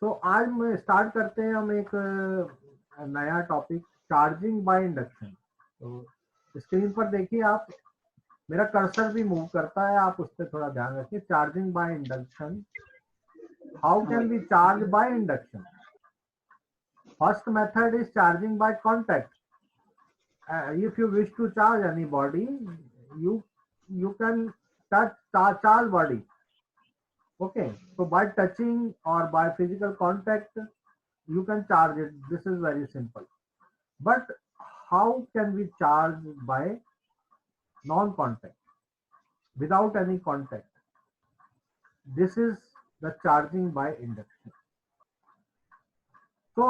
सो आज मैं स्टार्ट करते हैं हम एक नया टॉपिक, चार्जिंग बाय इंडक्शन। तो स्क्रीन पर देखिए आप, मेरा कर्सर भी मूव करता है, आप उस पर थोड़ा ध्यान रखिए। Charging by induction, how can be charge by induction? First method is charging by contact. If you wish to charge any body, you can charge body. Okay, so by touching or by physical contact, you can charge it. This is very simple. But how can we charge by non-contact, without any contact? This is the charging by induction. So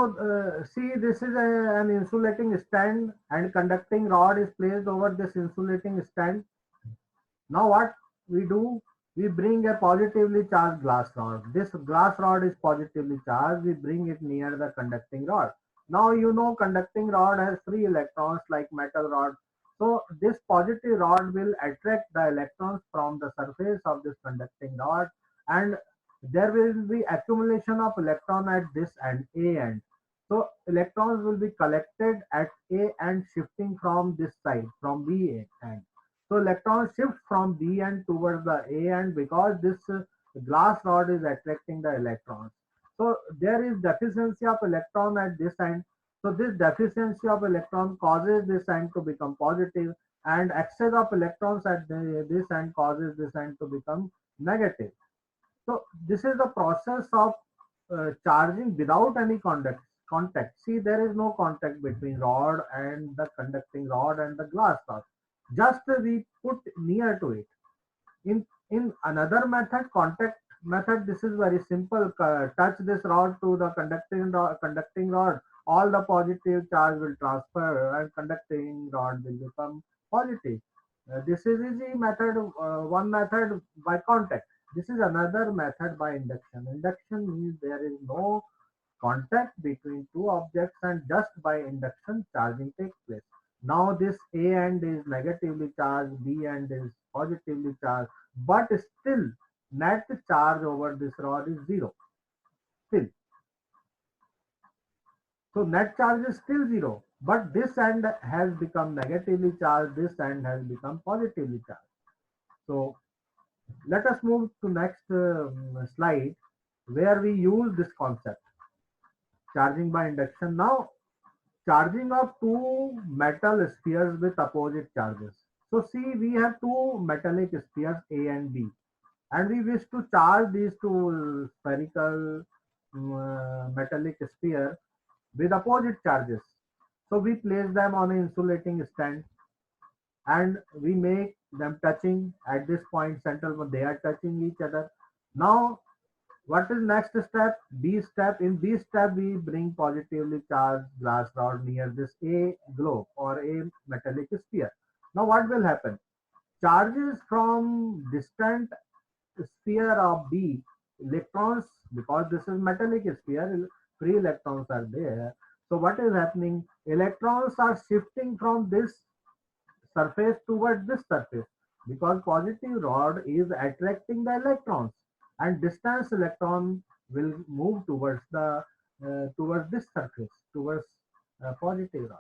see, this is an insulating stand and conducting rod is placed over this insulating stand. Now what we do, we bring a positively charged glass rod. This glass rod is positively charged. We bring it near the conducting rod. Now you know conducting rod has free electrons like metal rod. So this positive rod will attract the electrons from the surface of this conducting rod, and there will be accumulation of electron at this end, A end. So electrons will be collected at A and shifting from this side, from B end. So electrons shift from B end towards the A end because this glass rod is attracting the electrons. So there is deficiency of electron at this end. So this deficiency of electron causes this end to become positive, and excess of electrons at this end causes this end to become negative. So this is the process of charging without any contact. See, there is no contact between rod and the conducting rod and the glass rod. Just we put near to it. In another method, contact method, this is very simple. Touch this rod to the conducting rod. All the positive charge will transfer, and conducting rod will become positive. This is easy method. One method by contact. This is another method by induction. Induction means there is no contact between two objects, and just by induction charging takes place. Now this A end is negatively charged, B end is positively charged, but still net charge over this rod is zero. Still, so net charge is still zero, but this end has become negatively charged, this end has become positively charged. So let us move to next slide, where we use this concept, charging by induction. Now charging of two metal spheres with opposite charges. So see, we have two metallic spheres A and B, and we wish to charge these two spherical metallic sphere with opposite charges. So we place them on an insulating stand, and we make them touching at this point central when they are touching each other. Now what is next step? B step. In B step, we bring positively charged glass rod near this A globe or A metallic sphere. Now what will happen? Charges from distant sphere of B, electrons, because this is metallic sphere, free electrons are there. So what is happening? Electrons are shifting from this surface towards this surface, because positive rod is attracting the electrons, and distance electron will move towards the towards this surface, towards positive rod.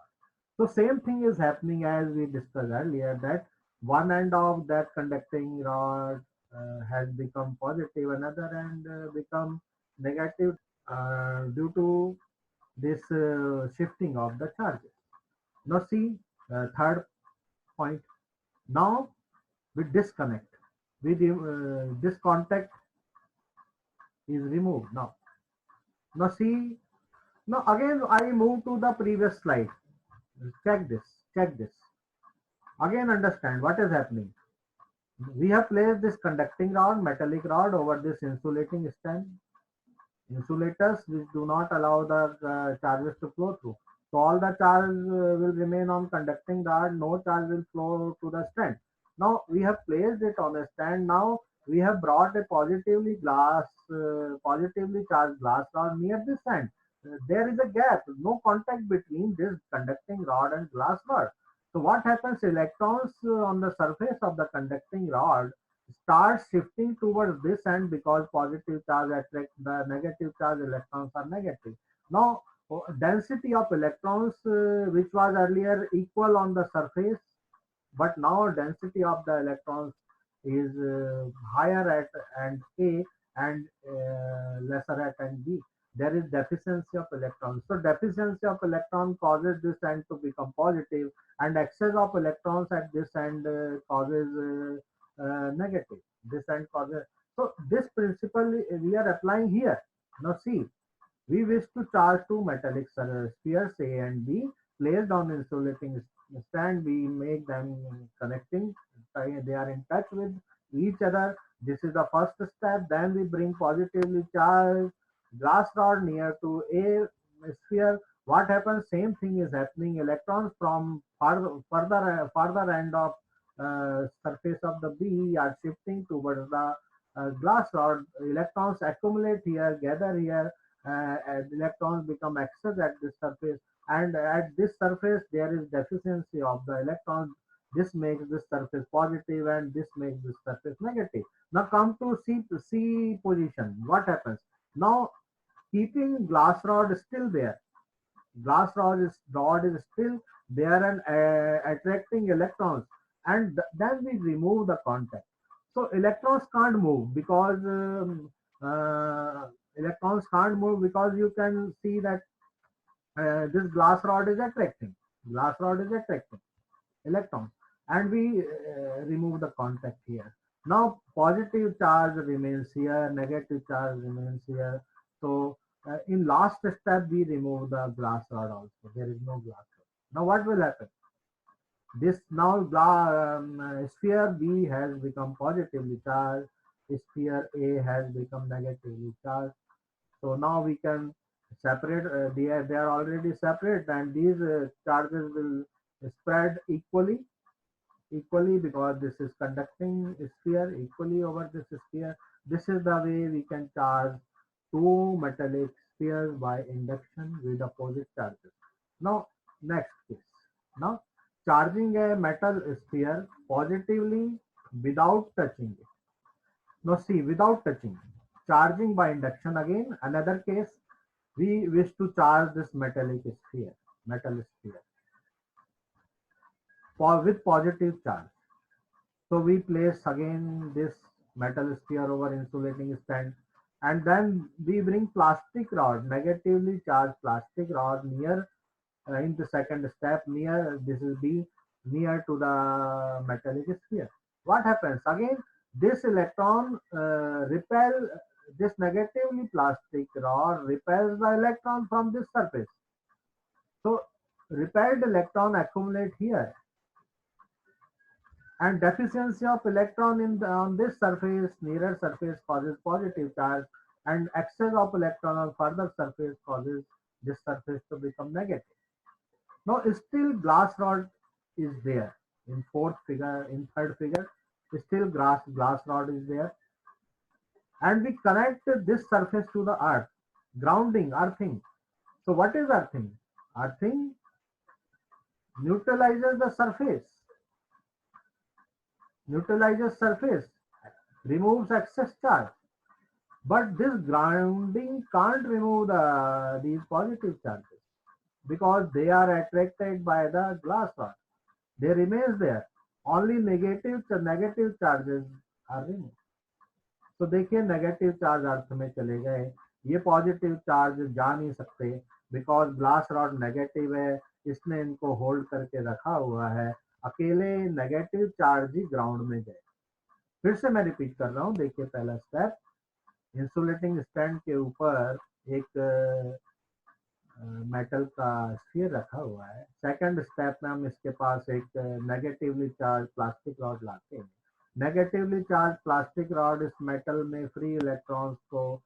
So same thing is happening as we discussed earlier, that one end of that conducting rod has become positive, another end become negative due to this shifting of the charges. Now see, third point. Now we disconnect. This contact is removed now. Now see, now again I move to the previous slide. Check this. Check this. Again understand what is happening. We have placed this conducting rod, metallic rod, over this insulating stand. Insulators which do not allow the charges to flow through. So all the charge will remain on conducting rod, no charge will flow to the stand. Now we have placed it on a stand. Now we have brought a positively charged glass rod near this stand. There is a gap, no contact between this conducting rod and glass rod. So what happens? Electrons on the surface of the conducting rod starts shifting towards this end because positive charge attract the negative charge electrons are negative. Now, density of electrons, which was earlier equal on the surface, but now density of the electrons is higher at end A and lesser at end B. There is deficiency of electrons. So deficiency of electron causes this end to become positive, and excess of electrons at this end causes negative. This end causes. So this principle we are applying here. Now see, we wish to charge two metallic spheres A and B placed on insulating stand. We make them connecting. They are in touch with each other. This is the first step. Then we bring positively charged glass rod near to A sphere. What happens? Same thing is happening. Electrons from further end of surface of the B are shifting towards the glass rod. Electrons accumulate here, gather here, and electrons become excess at this surface, and at this surface there is deficiency of the electrons. This makes this surface positive and this makes this surface negative. Now come to C position. What happens now? Keeping glass rod still there, rod is still there and attracting electrons, and then we remove the contact. So electrons can't move because you can see that this glass rod is attracting electrons, and we remove the contact here. Now positive charge remains here, negative charge remains here. So in last step we remove the glass rod also. There is no glass rod. Now what will happen? This now sphere B has become positively charged, sphere A has become negatively charged. So now we can separate, they are already separate, and these charges will spread equally because this is conducting sphere equally over this sphere. This is the way we can charge two metallic spheres by induction with opposite charges. Now, next case. Now, charging a metal sphere positively without touching it. Now, see, without touching. Charging by induction again, another case. We wish to charge this metal sphere, with positive charge. So we place again this metal sphere over insulating stand, and then we bring plastic rod, negatively charged plastic rod near in the second step, near this is B, near to the metallic sphere. What happens again? This electron repel, this negatively plastic rod repels the electron from this surface. So repelled electron accumulate here, and deficiency of electron on this surface, nearer surface, causes positive charge, and excess of electron on further surface causes this surface to become negative. Now still glass rod is there in third figure, still glass rod is there, and we connect this surface to the earth, earthing. So what is earthing? Earthing neutralizes the surface, removes excess charge. But this grounding can't remove these positive charges because they are attracted by the glass rod. They remains there. Only negative charges are removed. तो देखिए negative charge earth में चले गए, ये positive charge जा नहीं सकते because glass rod negative है, इसने इनको होल्ड करके रखा हुआ है, अकेले नेगेटिव चार्ज ही ग्राउंड में गए। फिर से मैं रिपीट कर रहा हूँ, देखिए पहला स्टेप, इंसुलेटिंग स्टैंड के ऊपर एक मेटल का स्फीयर रखा हुआ है। सेकंड स्टेप में हम इसके पास एक नेगेटिवली चार्ज प्लास्टिक रॉड लाते हैं। नेगेटिवली चार्ज प्लास्टिक रॉड इस मेटल में फ्री इलेक्ट्रॉन्स को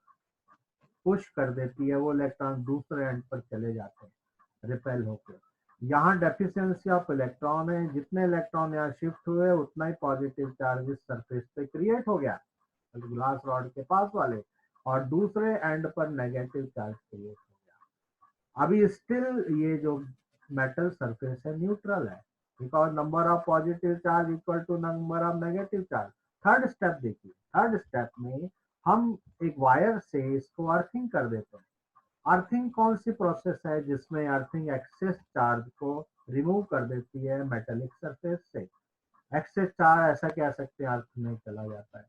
पुश कर देती है, वो इलेक्ट्रॉन दूसरे एंड पर चले जाते हैं रिपेल होकर। यहाँ डेफिशिएंसी ऑफ इलेक्ट्रॉन है, जितने इलेक्ट्रॉन यहाँ शिफ्ट हुए उतना ही पॉजिटिव चार्ज इस सरफेस पे क्रिएट हो गया ग्लास रॉड के पास वाले, और दूसरे एंड पर नेगेटिव चार्ज क्रिएट हो गया। अभी स्टिल ये जो मेटल सरफेस है न्यूट्रल है because number of positive charge equal to number of negative charge. Third step देखिए, थर्ड स्टेप में हम एक वायर से इसको अर्थिंग कर देते हैं। अर्थिंग कौन सी प्रोसेस है जिसमें अर्थिंग एक्सेस चार्ज को रिमूव कर देती है मेटेलिक सरफेस से। एक्सेस चार्ज ऐसा कह सकते हैं अर्थ में चला जाता है,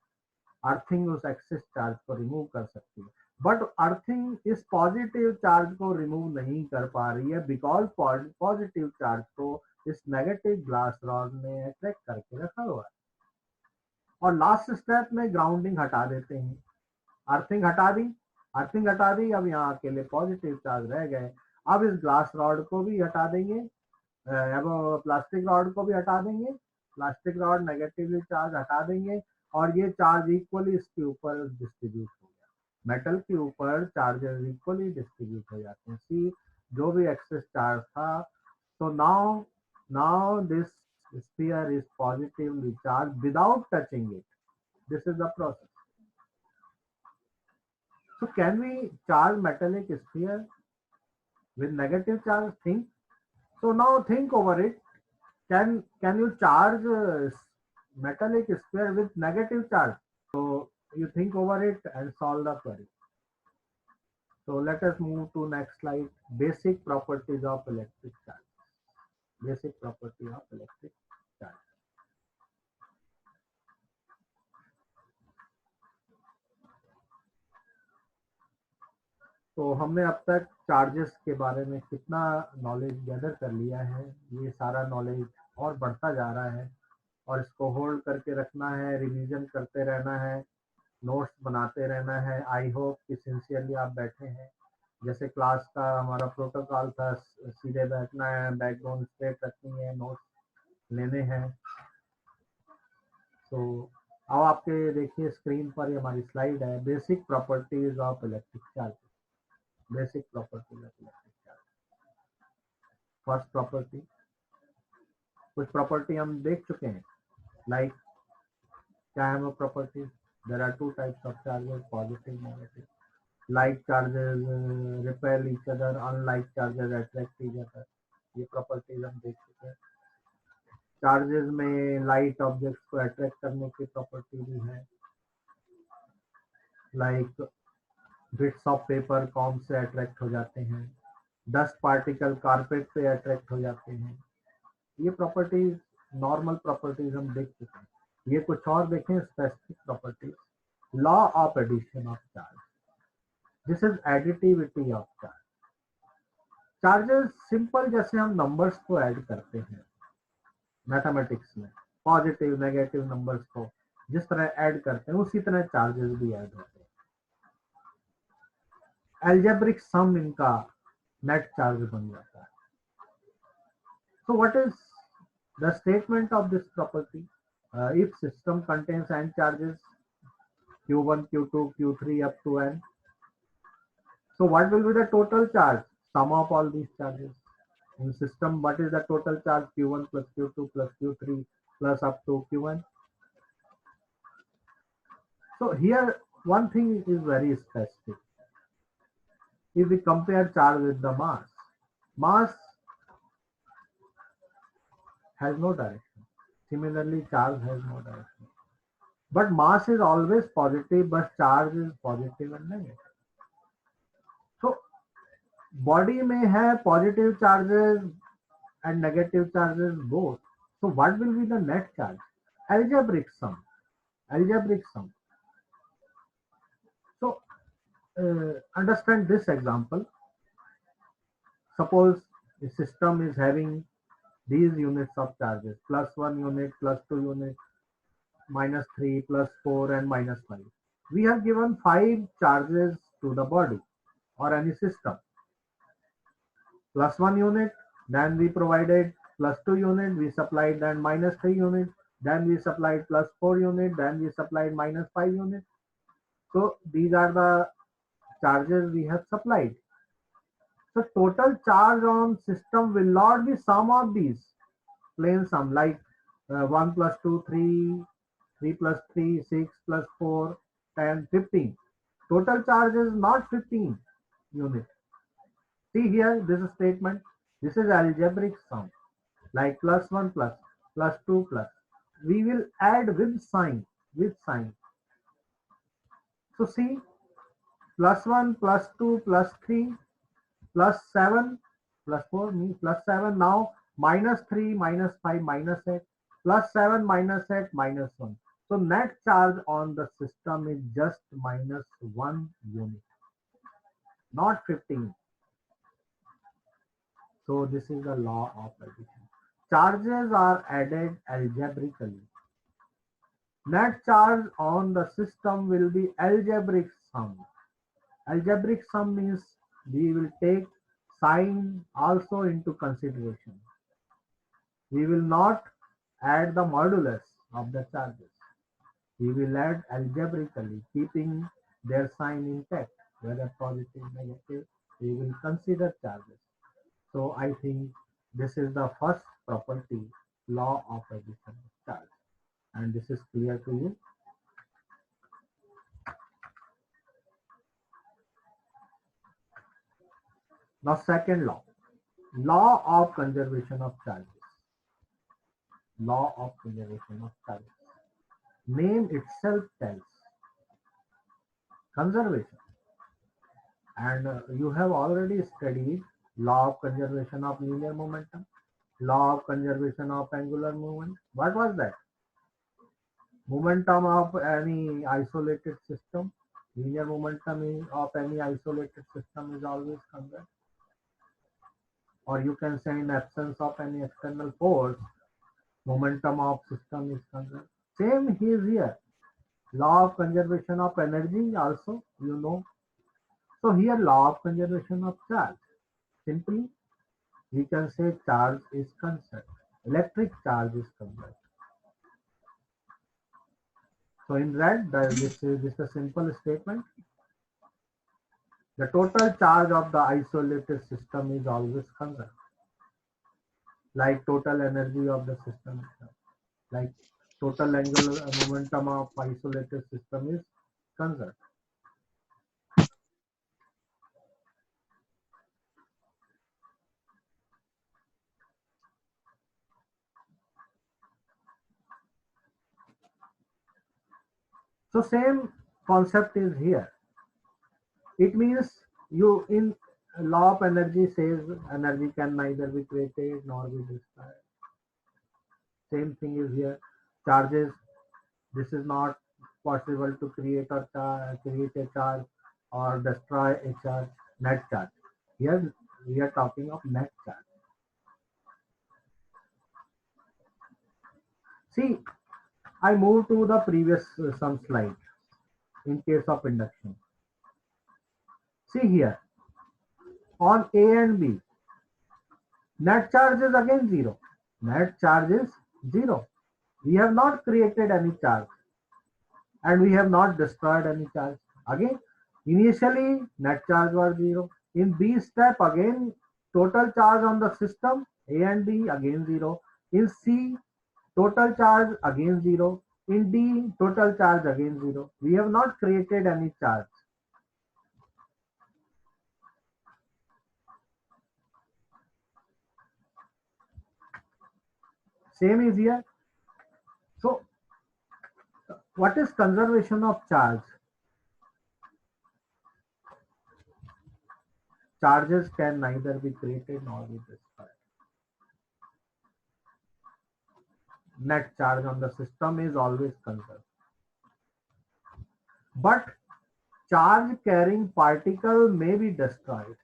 अर्थिंग उस एक्सेस चार्ज को रिमूव कर सकती है। बट अर्थिंग इस पॉजिटिव चार्ज को रिमूव नहीं कर पा रही है बिकॉज पॉजिटिव चार्ज को इस नेगेटिव ग्लास रॉड ने अट्रैक्ट करके रखा हुआ है। और लास्ट स्टेप में ग्राउंडिंग हटा देते हैं। अर्थिंग हटा दी, अर्थिंग हटा दी, अब यहाँ अकेले पॉजिटिव चार्ज रह गए। अब इस ग्लास रॉड को भी हटा देंगे, अब प्लास्टिक रॉड को भी हटा देंगे, प्लास्टिक रॉड नेगेटिवली चार्ज हटा देंगे और ये चार्ज इक्वली इसके ऊपर डिस्ट्रीब्यूट हो गया। मेटल के ऊपर चार्जेस इक्वली डिस्ट्रीब्यूट हो जाते हैं। सी जो भी एक्सेस चार्ज था, तो now this sphere is positively charged without touching it. This is the process. So can we charge metallic sphere with negative charge? Think. So now think over it. Can you charge metallic sphere with negative charge? So you think over it and solve the query. So let us move to next slide. Basic properties of electric charge. Basic property of electric charge. तो हमने अब तक charges के बारे में कितना knowledge gather कर लिया है, ये सारा नॉलेज और बढ़ता जा रहा है और इसको होल्ड करके रखना है, रिवीजन करते रहना है, नोट्स बनाते रहना है। आई होप कि सिंसियरली आप बैठे हैं। जैसे क्लास का हमारा प्रोटोकॉल था, सीधे बैठना है, बैकग्राउंड स्ट्रेट रखनी है, नोट्स लेने हैं। तो अब आपके देखिए स्क्रीन पर ये हमारी स्लाइड है, basic properties of electric charge. Basic properties of electric charge. First property, कुछ प्रॉपर्टी हम देख चुके हैं, लाइक क्या है वो property? There are two types of charges, positive negative. Like charges repel each other, unlike charges attract each other. ये properties हम देख चुके हैं। चार्जेस में लाइट ऑब्जेक्ट्स को अट्रैक्ट करने की प्रॉपर्टी भी है, like bits of paper com से अट्रैक्ट हो जाते हैं, डस्ट पार्टिकल कारपेट पे अट्रैक्ट हो जाते हैं। ये प्रॉपर्टीज नॉर्मल प्रॉपर्टीज हम देख चुके हैं। ये कुछ और देखें, specific properties. Law of addition of charge, this is additivity of charge. Charges simple जैसे हम नंबर्स को ऐड करते हैं मैथमेटिक्स में, पॉजिटिव नेगेटिव नंबर्स को जिस तरह ऐड करते हैं उसी तरह चार्जेस भी ऐड होते हैं। एल्जेब्रिक सम इनका नेट चार्ज बन जाता है। So what is the statement of this property? If system contains n charges, q1, q2, q3 up to n, so what will be the total charge? Sum of all these charges. In system, what is the total charge? q1 plus q2 plus q3 plus up to qn. So here one thing is very specific. If we compare charge with the mass has no direction. Similarly, charge has no direction. But mass is always positive, but charge is positive and negative. So body may have positive charges and negative charges both. So what will be the net charge? Algebraic sum. Algebraic sum. So understand this example. Suppose the system is having these units of charges: +1 unit, +2 unit, -3, +4, and -5. We have given 5 charges to the body or any system. +1 unit, then we provided +2 unit, we supplied then -3 unit, then we supplied +4 unit, then we supplied -5 unit. So these are the charges we have supplied. So total charge on system will not be sum of these, plain sum, like 1 plus 2, 3, 3 plus 3, 6 plus 4, 10, 15. Total charge is not 15 unit. See here, this statement, this is algebraic sum, like +1 plus, +2 plus. We will add with sign. with sign. So see, +1, +2, +3, +7, +4 means +7. Now -3, -5, -8, +7, -8, -1. So net charge on the system is just -1 unit, not 15. So this is the law of addition. Charges are added algebraically. Net charge on the system will be algebraic sum. Algebraic sum means we will take sign also into consideration. We will not add the modulus of the charges. We will add algebraically, keeping their sign intact, whether positive, negative, we will consider charges. So I think this is the first property, law of addition of charge. And this is clear to you. Now second law of conservation of charges. Law of conservation of charges. Name itself tells conservation. And you have already studied law of conservation of linear momentum, law of conservation of angular moment. What was that? Momentum of any isolated system, linear momentum of any isolated system is always conserved. Or you can say in absence of any external force, momentum of system is conserved. Same is here. Law of conservation of energy also, you know. So here law of conservation of charge. Simply we can say charge is conserved. Electric charge is conserved. So in red, this is a simple statement. The total charge of the isolated system is always conserved. Like total energy of the system, like total angular momentum of isolated system is conserved. So same concept is here. It means you in law of energy says energy can neither be created nor be destroyed. Same thing is here. Charges. This is not possible to create or create a charge or destroy a charge. Net charge. Here we are talking of net charge. See, I move to the previous some slide in case of induction. See here, on A and B, net charge is again zero. Net charge is zero. We have not created any charge and we have not destroyed any charge. Again, initially net charge was zero. In B step, again, total charge on the system, A and B, again zero. In C, total charge again zero. In D, total charge again zero. We have not created any charge. Same is here. So, what is conservation of charge? Charges can neither be created nor be destroyed. Net charge on the system is always conserved. But charge carrying particle may be destroyed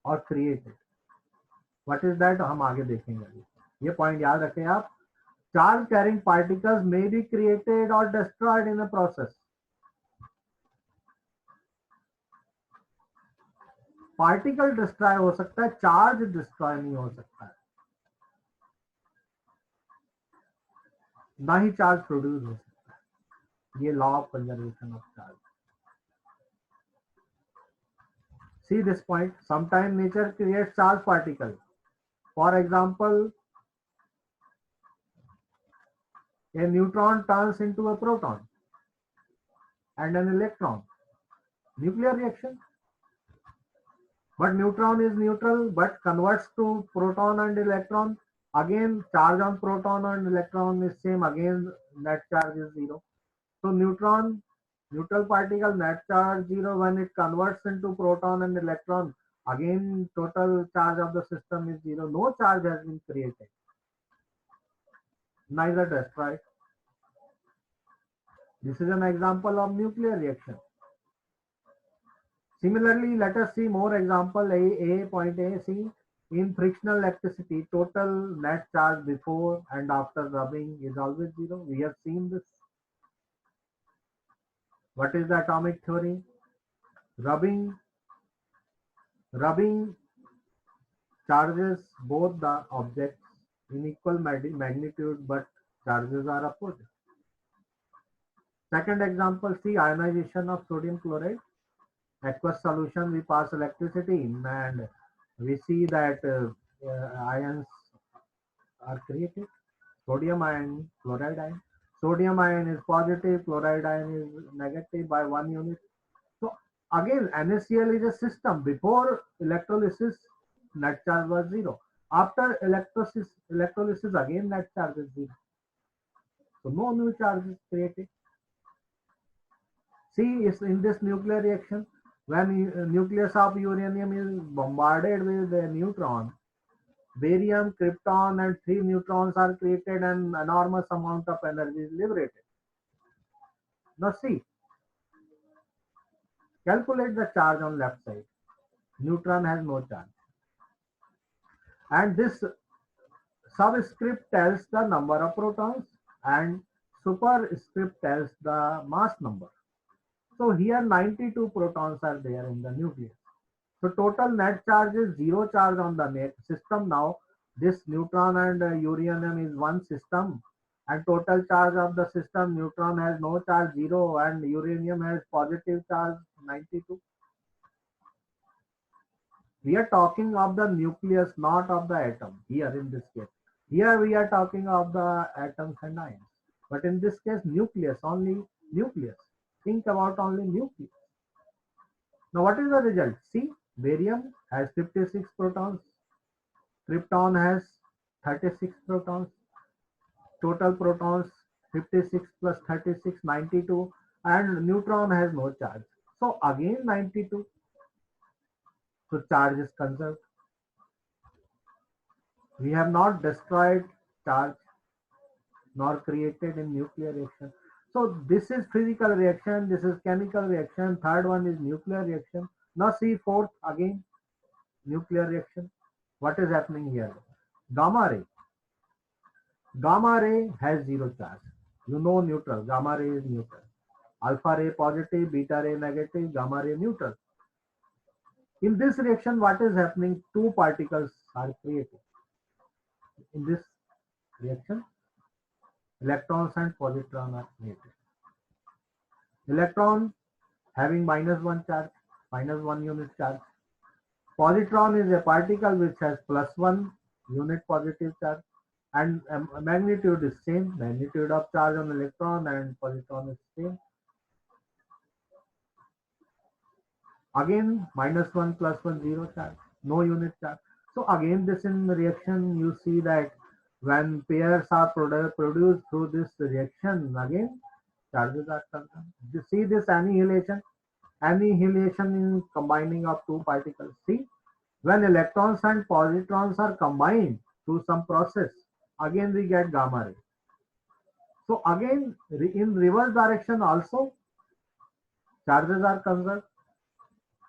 or created. What is that? हम आगे देखेंगे अभी. ये point याद रखें आप. Charge carrying particles may be created or destroyed in a process. Particle destroy हो सकता है, चार्ज डिस्ट्रॉय नहीं हो सकता है. ना ही चार्ज प्रोड्यूस हो सकता है. ये law of conservation of charge. See this point. Sometimes nature creates charge particle. For example, a neutron turns into a proton and an electron. Nuclear reaction. But neutron is neutral but converts to proton and electron. Again, charge on proton and electron is same. Again, net charge is zero. So neutral particle net charge 0 when it converts into proton and electron. Again, total charge of the system is 0. No charge has been created. Neither destroyed. This is an example of nuclear reaction. Similarly, let us see more example. Point A, C. In frictional electricity, total net charge before and after rubbing is always 0. We have seen this. What is the atomic theory? Rubbing charges both the objects in equal magnitude, but charges are opposite. Second example, see ionization of sodium chloride. Aqueous solution, we pass electricity in and we see that ions are created. Sodium ion, chloride ion. Sodium ion is positive, chloride ion is negative by 1 unit. So again, NaCl is a system. Before electrolysis, net charge was 0. After electrolysis again net charge is 0. So no new charge is created. See, is in this nuclear reaction, when nucleus of uranium is bombarded with a neutron, barium, krypton, and 3 neutrons are created and enormous amount of energy is liberated. Now see, calculate the charge on left side. Neutron has no charge. And this subscript tells the number of protons and superscript tells the mass number. So here 92 protons are there in the nucleus. So total net charge is 0 charge on the net system now. This neutron and uranium is one system and total charge of the system, neutron has no charge 0 and uranium has positive charge 92. We are talking of the nucleus, not of the atom here in this case. Here we are talking of the atoms and ions. But in this case, nucleus, only nucleus. Think about only nucleus. Now what is the result? See, barium has 56 protons, krypton has 36 protons, total protons 56 plus 36, 92, and neutron has no charge. So again 92. So charge is conserved. We have not destroyed charge nor created in nuclear reaction. So this is physical reaction, this is chemical reaction, third one is nuclear reaction. Now see fourth again, nuclear reaction. What is happening here? Gamma ray. Gamma ray has 0 charge. You know neutral, gamma ray is neutral. Alpha ray positive, beta ray negative, gamma ray neutral. In this reaction, what is happening? Two particles are created. In this reaction, electrons and positron are created. Electron having -1 charge, -1 unit charge. Positron is a particle which has +1 unit positive charge and magnitude is same. Magnitude of charge on electron and positron is same. Again -1 +1 0 charge, no unit charge. So again this in reaction you see that when pairs are produced through this reaction, again charges are concerned. You see this annihilation in combining of two particles. See, when electrons and positrons are combined through some process, again we get gamma ray. So again in reverse direction also charges are conserved.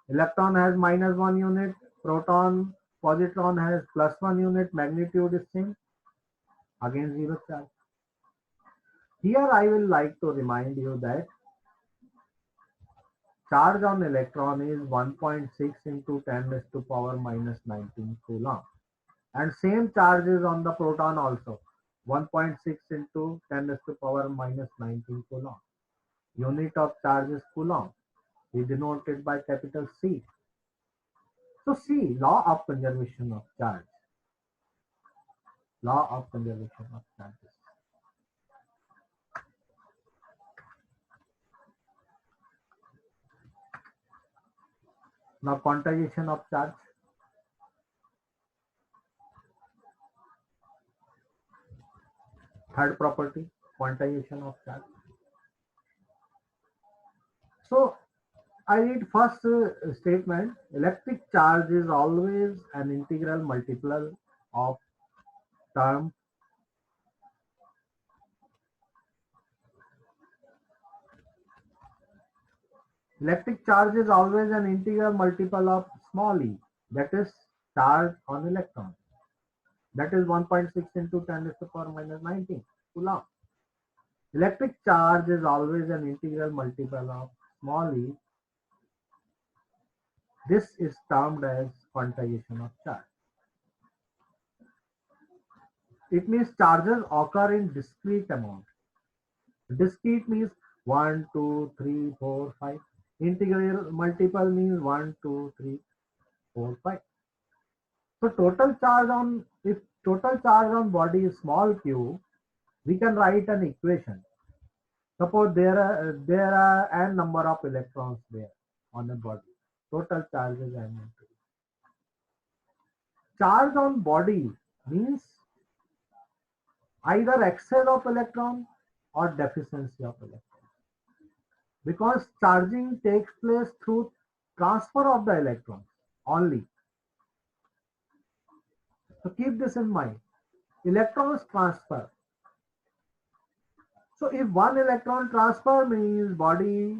Electron has -1 unit, proton, positron has +1 unit, magnitude is same, again 0 charge. Here I will like to remind you that charge on electron is 1.6 into 10 raised to power -19 coulomb. And same charge is on the proton also, 1.6 into 10 raised to power -19 coulomb. Unit of charge is coulomb. We denote it by capital C. So see, law of conservation of charge. Law of conservation of charges. Now quantization of charge. Third property, quantization of charge. So I read first statement. Electric charge is always an integral multiple of term. Electric charge is always an integral multiple of small e, that is charge on electron. That is 1.6 into 10 to the power minus 19 coulomb. Electric charge is always an integral multiple of small e. This is termed as quantization of charge. It means charges occur in discrete amount. Discrete means 1, 2, 3, 4, 5. Integral multiple means 1, 2, 3, 4, 5. So total charge on, if total charge on body is small q, we can write an equation. Suppose there are n number of electrons there on a body. Total charge is n into. Charge on body means either excess of electron or deficiency of electron. Because charging takes place through transfer of the electrons only. So keep this in mind. Electrons transfer. So if one electron transfer means body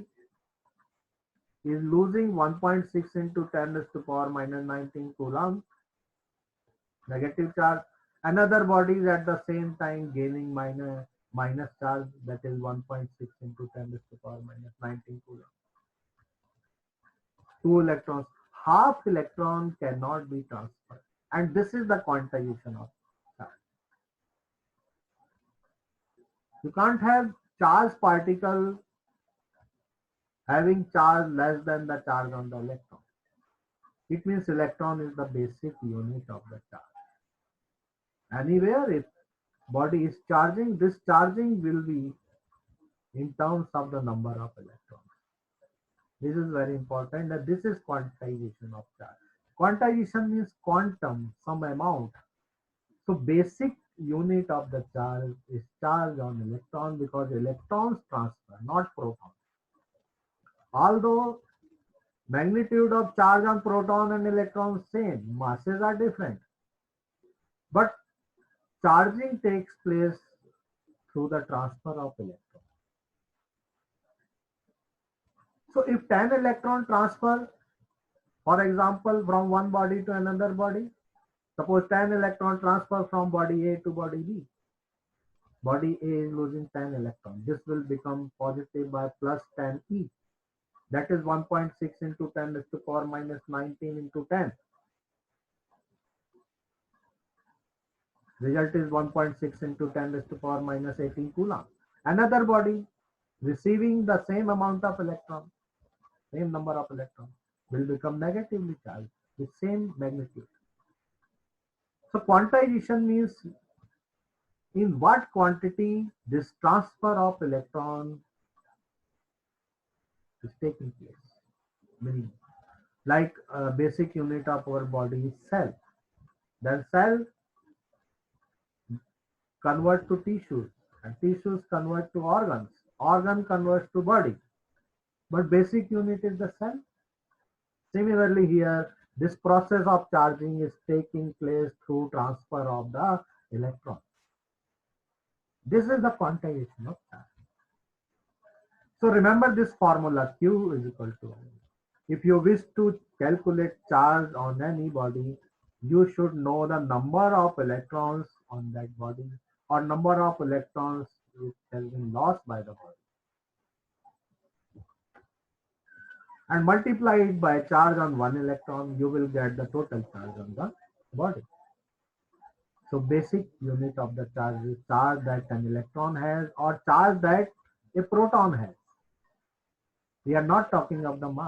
is losing 1.6 into 10 to the power minus 19 coulomb negative charge. Another body is at the same time gaining minus charge, that is 1.6 into 10 to the power minus 19 coulomb. Two electrons, half electron cannot be transferred, and this is the quantization of charge. You can't have charged particle having charge less than the charge on the electron. It means electron is the basic unit of the charge. Anywhere if body is charging, this charging will be in terms of the number of electrons. This is very important, that this is quantization of charge. Quantization means quantum, some amount. So basic unit of the charge is charge on electron, because electrons transfer, not protons. Although magnitude of charge on proton and electron same, masses are different, but charging takes place through the transfer of electrons. So if 10 electron transfer, for example, from one body to another body, suppose 10 electron transfer from body A to body B. Body A is losing 10 electrons. This will become positive by plus 10e. That is 1.6 into 10 to the power minus 19 into 10. Result is 1.6 into 10 to the power minus 18 coulomb. Another body receiving the same amount of electron, same number of electrons, will become negatively charged with same magnitude. So quantization means in what quantity this transfer of electron is taking place. Meaning, like a basic unit of our body is cell. Then cell convert to tissues, and tissues convert to organs. Organ converts to body. But basic unit is the cell. Similarly here, this process of charging is taking place through transfer of the electron. This is the quantization of charge. So remember this formula, Q is equal to 1. If you wish to calculate charge on any body, you should know the number of electrons on that body, or number of electrons which has been lost by the body, and multiply it by charge on one electron, you will get the total charge on the body. So basic unit of the charge is charge that an electron has, or charge that a proton has. We are not talking of the mass.